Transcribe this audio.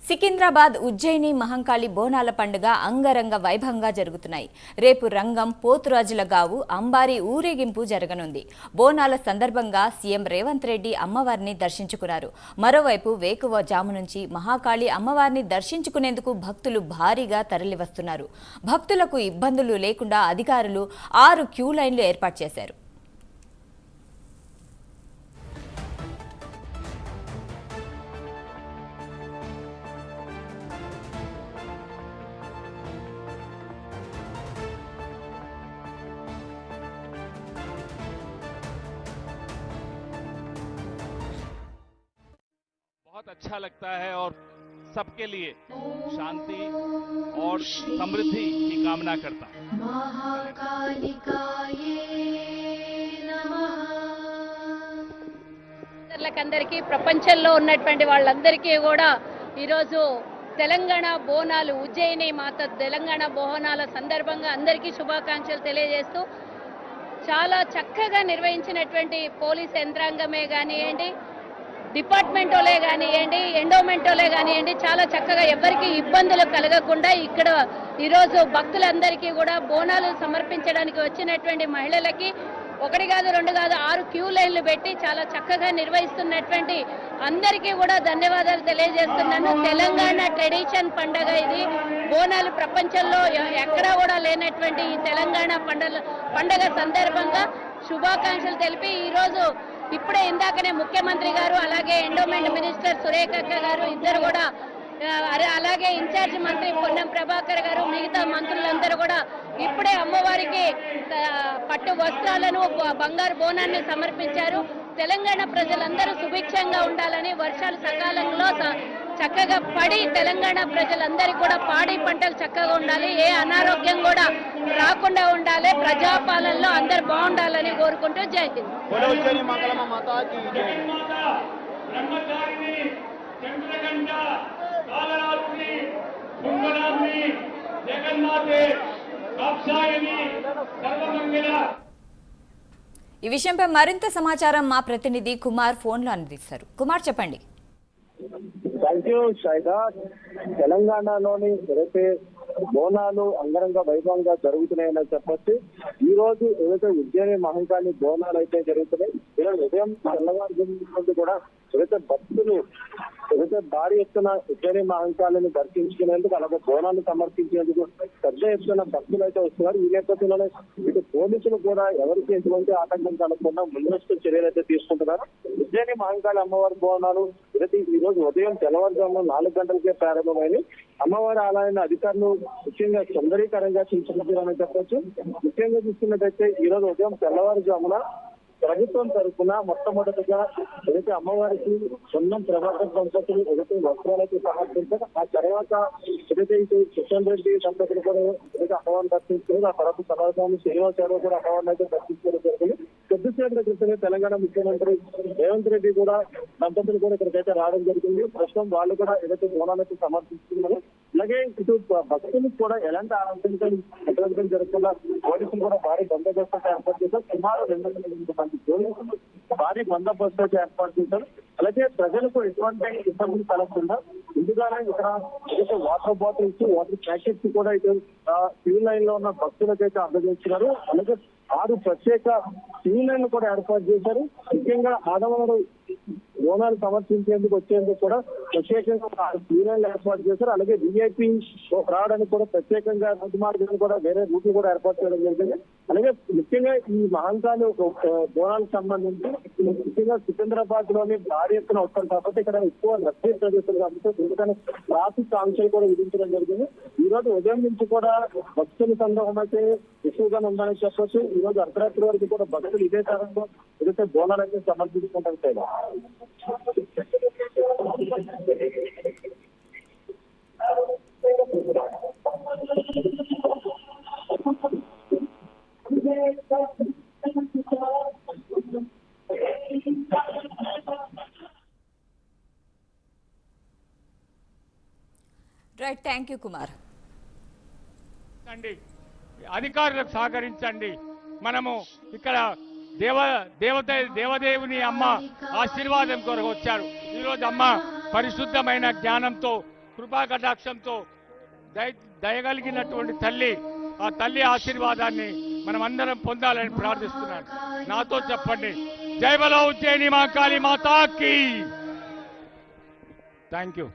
సికింద్రాబాద్ ఉజ్జయిని మహంకాళి బోనాల పండుగ అంగరంగ వైభవంగా జరుగుతున్నాయి. రేపు రంగం, పోతురాజుల గావు, అంబారి ఊరేగింపు జరగనుంది. బోనాల సందర్భంగా సీఎం రేవంత్ రెడ్డి అమ్మవారిని దర్శించుకున్నారు. మరోవైపు వేకువ జాము నుంచి మహాకాళి అమ్మవారిని దర్శించుకునేందుకు భక్తులు భారీగా తరలివస్తున్నారు. భక్తులకు ఇబ్బందులు లేకుండా అధికారులు 6 క్యూ లైన్లు ఏర్పాటు చేశారు. बहुत अच्छा लगता है और सबके लिए शांति और समृद्धि की कामना करता हूं। అందరికీ ప్రపంచంలో ఉన్నటువంటి వాళ్ళందరికీ కూడా ఈరోజు తెలంగాణ బోనాలు ఉజ్జయిని మాత తెలంగాణ బోనాల సందర్భంగా అందరికీ శుభాకాంక్షలు తెలియజేస్తూ చాలా చక్కగా నిర్వహించినటువంటి పోలీస్ యంత్రాంగమే కానివ్వండి, డిపార్ట్మెంటోలే కానివ్వండి, ఎండోమెంటోలే కానివ్వండి, చాలా చక్కగా ఎవరికి ఇబ్బందులు కలగకుండా ఇక్కడ ఈరోజు భక్తులందరికీ కూడా బోనాలు సమర్పించడానికి వచ్చినటువంటి మహిళలకి 1 కాదు 2 కాదు 6 క్యూ లైన్లు పెట్టి చాలా చక్కగా నిర్వహిస్తున్నటువంటి అందరికీ కూడా ధన్యవాదాలు తెలియజేస్తున్నాను. తెలంగాణ ట్రెడిషన్ పండుగ ఇది. బోనాలు ప్రపంచంలో ఎక్కడా కూడా లేనటువంటి ఈ తెలంగాణ పండుగ సందర్భంగా శుభాకాంక్షలు తెలిపి ఈరోజు ఇప్పుడే ఇందాకనే ముఖ్యమంత్రి గారు అలాగే ఎండోమెంట్ మినిస్టర్ సురేఖక్క గారు ఇద్దరు కూడా అలాగే ఇన్ఛార్జ్ మంత్రి పొన్నం ప్రభాకర్ గారు మిగతా మంత్రులందరూ కూడా ఇప్పుడే అమ్మవారికి పట్టు వస్త్రాలను బంగారు బోనాన్ని సమర్పించారు. తెలంగాణ ప్రజలందరూ సుభిక్షంగా ఉండాలని, వర్షాలు సకాలంలో చక్కగా పడి తెలంగాణ ప్రజలందరికీ కూడా పాడి పంటలు చక్కగా ఉండాలి, ఏ అనారోగ్యం కూడా రాకుండా ఉండాలి, ప్రజాపాలనలో అందరు బాగుండాలని కోరుకుంటూ జై హింద్. ఈ విషయంపై మరింత సమాచారం మా ప్రతినిధి కుమార్ ఫోన్లో అందిస్తారు. కుమార్, చెప్పండి. Thank you Shaida. తెలంగాణలోని ఏదైతే బోనాలు అంగరంగ వైభవంగా జరుగుతున్నాయని చెప్పొచ్చు. ఈ రోజు ఏదైతే ఉజ్జయిని మహంకాళి బోనాలు అయితే జరుగుతున్నాయి, ఈరోజు ఉదయం తెల్లవారు కూడా ఏదైతే భక్తులు ఏదైతే భారీ ఎత్తున ఉజ్జయిని మహంకాళిని దర్శించుకునేందుకు అలాగే బోనాలు సమర్పించేందుకు పెద్ద ఎత్తున భక్తులు అయితే వస్తున్నారు. ఈ నేపథ్యంలోనే ఇటు పోలీసులు కూడా ఎవరికి ఎటువంటి ఆటంకం కలగకుండా ముందస్తు చర్యలు అయితే తీసుకుంటున్నారు. ఉజ్జయిని మహంకాళి అమ్మవారి బోనాలు ఏదైతే ఈ రోజు ఉదయం తెల్లవారుజామున 4 గంటలకే ప్రారంభమైంది. అమ్మవారి ఆలయాన్ని అధికారులు ముఖ్యంగా సుందరీకరంగా తీర్చిదిద్దారని చెప్పొచ్చు. ముఖ్యంగా చూస్తున్నట్టయితే ఈ రోజు ఉదయం తెల్లవారుజామున ప్రభుత్వం తరఫున మొట్టమొదటిగా ఏదైతే అమ్మవారికి పొన్నం ప్రభాకర్ దంపతులు ఏదైతే వస్త్రాలకి సమర్పించారు, ఆ తర్వాత ఏదైతే ఇటు కిషన్ రెడ్డి దంపతులు కూడా ఏదైతే అమ్మవారిని దర్శించారు, ఆ తర్వాత సమాజాన్ని శ్రీనివాస్ యాదవ్ కూడా అమ్మవారిని అయితే దర్శించడం జరిగింది. కొద్దిసేపటి క్రితమే తెలంగాణ ముఖ్యమంత్రి రేవంత్ రెడ్డి కూడా దంపతులు కూడా ఇక్కడికైతే రావడం జరిగింది. ప్రస్తుతం వాళ్ళు కూడా ఏదైతే బోనాలకి సమర్పిస్తున్నారు. అలాగే ఇటు భక్తులకు కూడా ఎలాంటి ఆటంకం జరగకుండా పోలీసులు కూడా భారీ బందోబస్తు ఏర్పాటు చేశారు. సుమారు 200 మంది పోలీసులు భారీ బందోబస్తు ఏర్పాటు చేశారు. అలాగే ప్రజలకు ఎటువంటి ఇబ్బందులు కలగకుండా ముందుగానే ఇక్కడ ఏదైతే వాటర్ బాటిల్స్, వాటర్ ప్యాకెట్స్ కూడా ఇటు క్యూ లైన్ లో ఉన్న భక్తులకైతే అందజేస్తున్నారు. అలాగే 6 ప్రత్యేక క్యూ లైన్లు కూడా ఏర్పాటు చేశారు. ముఖ్యంగా ఆడవారు బోనాలు సమర్పించేందుకు వచ్చేందుకు కూడా ప్రత్యేకంగా 6 క్యూ లైన్లు ఏర్పాటు చేశారు. అలాగే విఐపీ రావడానికి కూడా ప్రత్యేకంగా రోడ్డు మార్గాన్ని కూడా వేరే రూట్లు కూడా ఏర్పాటు చేయడం జరిగింది. అలాగే ముఖ్యంగా ఈ మహంకాళి బోనాలకు సంబంధించి ముఖ్యంగా సికింద్రాబాద్ లోని భారీ ఎత్తున వస్తారు కాబట్టి ఇక్కడ ఎక్కువ రద్దీ ప్రదేశాలు కాబట్టి ఎందుకని ట్రాఫిక్ ఆంక్షలు కూడా విధించడం జరిగింది. ఈ రోజు ఉదయం నుంచి కూడా భక్తుల సందర్భం అయితే ఎక్కువగా ఉందని చెప్పొచ్చు. ఈ రోజు అర్ధరాత్రి వరకు కూడా భక్తులు ఇదే కాలంలో ఏదైతే బోనాలన్నీ సమర్పించుకుంటారు. Right, thank you Kumar. అధికారులకు సహకరించండి. మనము ఇక్కడ దేవదేవుని అమ్మ ఆశీర్వాదం కొరకు వచ్చారు. ఈరోజు అమ్మ పరిశుద్ధమైన జ్ఞానంతో కృపా కటాక్షంతో దయగలిగినటువంటి తల్లి, ఆ తల్లి ఆశీర్వాదాన్ని మనం అందరం పొందాలని ప్రార్థిస్తున్నాను. నాతో చెప్పండి, జై బలో ఉజ్జయిని మహాకాళి మాతాకి. Thank you.